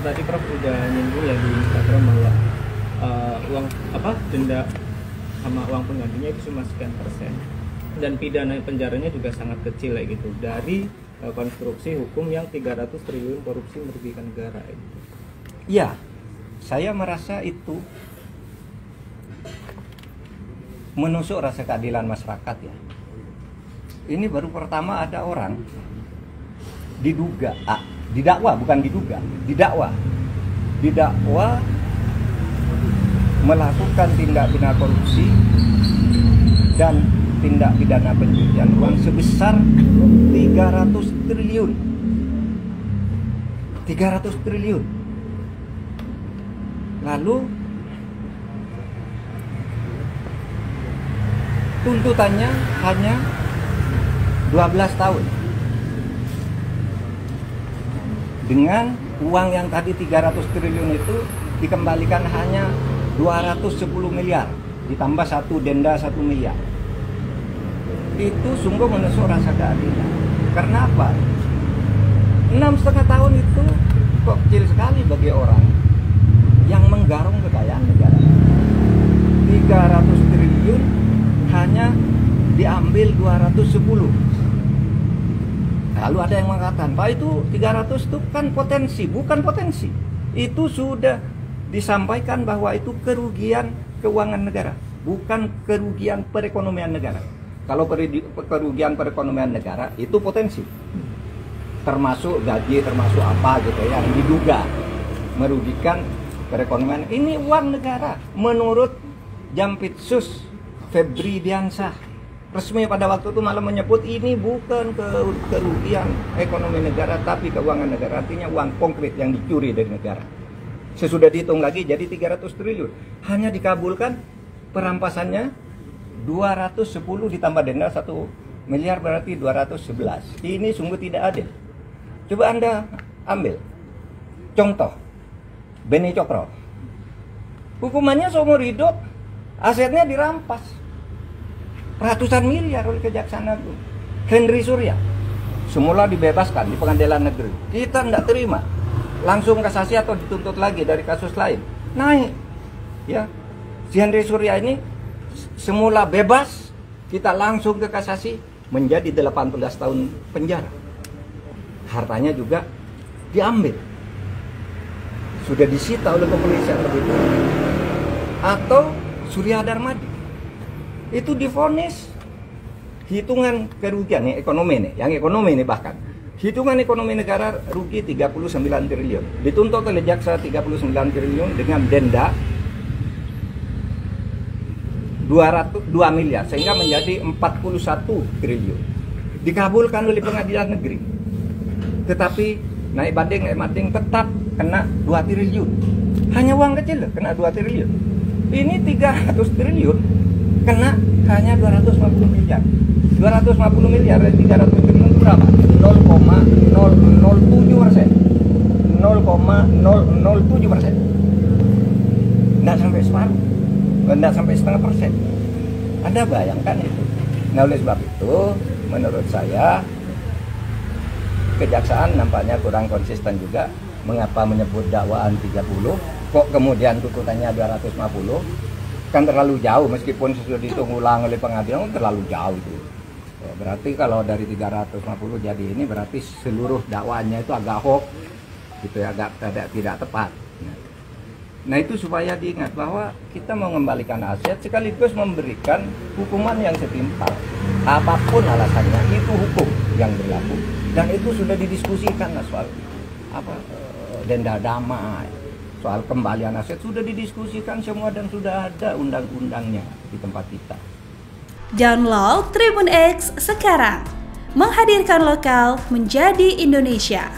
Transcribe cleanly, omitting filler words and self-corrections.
tadi Prof udah nyinggung ya di Instagram bahwa denda sama uang penggantinya itu cuma sekian persen dan pidana penjaranya juga sangat kecil ya gitu dari konstruksi hukum yang 300 triliun korupsi merugikan negara gitu. Ya, saya merasa itu menusuk rasa keadilan masyarakat ya. Ini baru pertama ada orang didakwa melakukan tindak pidana korupsi dan tindak pidana pencucian uang sebesar 300 triliun. 300 triliun. Lalu tuntutannya hanya 12 tahun. Dengan uang yang tadi 300 triliun itu dikembalikan hanya 210 miliar ditambah satu denda 1 miliar. Itu sungguh menusuk rasa keadilan. Karena apa? 6,5 tahun itu kok kecil sekali bagi orang yang menggarung kekayaan negara. 300 triliun hanya diambil 210. Lalu ada yang mengatakan, Pak, itu 300 itu kan potensi. Bukan potensi. Itu sudah disampaikan bahwa itu kerugian keuangan negara, bukan kerugian perekonomian negara. Kalau kerugian perekonomian negara itu potensi, termasuk gaji, termasuk apa gitu yang diduga merugikan perekonomian. Ini uang negara menurut Jampitsus Febri Diansah resmi pada waktu itu malah menyebut ini bukan kerugian ekonomi negara tapi keuangan negara, artinya uang konkret yang dicuri dari negara. Sesudah dihitung lagi jadi 300 triliun. Hanya dikabulkan perampasannya 210 ditambah denda 1 miliar berarti 211. Ini sungguh tidak adil. Coba Anda ambil contoh Beni Cokro. Hukumannya seumur hidup, asetnya dirampas ratusan miliar oleh Kejaksaan Agung. Henry Surya semula dibebaskan di pengadilan negeri. Kita tidak terima, langsung kasasi atau dituntut lagi dari kasus lain. Naik ya, si Henry Surya ini semula bebas, kita langsung ke kasasi menjadi 18 tahun penjara. Hartanya juga diambil, sudah disita oleh kepolisian lebih dulu. Atau Surya Darmadi itu divonis hitungan kerugian yang ekonomi nih bahkan hitungan ekonomi negara rugi 39 triliun, dituntut oleh jaksa 39 triliun dengan denda 2 miliar sehingga menjadi 41 triliun, dikabulkan oleh pengadilan negeri. Tetapi naik banding tetap kena 2 triliun. Hanya uang kecil kena 2 triliun. Ini 300 triliun kena hanya 250 miliar. 250 miliar dari 300 triliun itu berapa? 0,007%. 0,007%. Tidak sampai separuh. Tidak sampai setengah persen. Anda bayangkan itu. Nah, oleh sebab itu, menurut saya, Kejaksaan nampaknya kurang konsisten juga. Mengapa menyebut dakwaan 30, kok kemudian tuntutannya 250? Kan terlalu jauh, meskipun sudah dihitung ulang oleh pengadilan, terlalu jauh itu. Berarti kalau dari 350 jadi ini berarti seluruh dakwaannya itu agak hoax, gitu ya, agak tidak tepat. Nah itu supaya diingat bahwa kita mau mengembalikan aset sekaligus memberikan hukuman yang setimpal. Apapun alasannya itu hukum yang berlaku dan itu sudah didiskusikan soal denda damai, soal kembalian aset sudah didiskusikan semua dan sudah ada undang-undangnya di tempat kita. Download Tribun X sekarang, menghadirkan lokal menjadi Indonesia.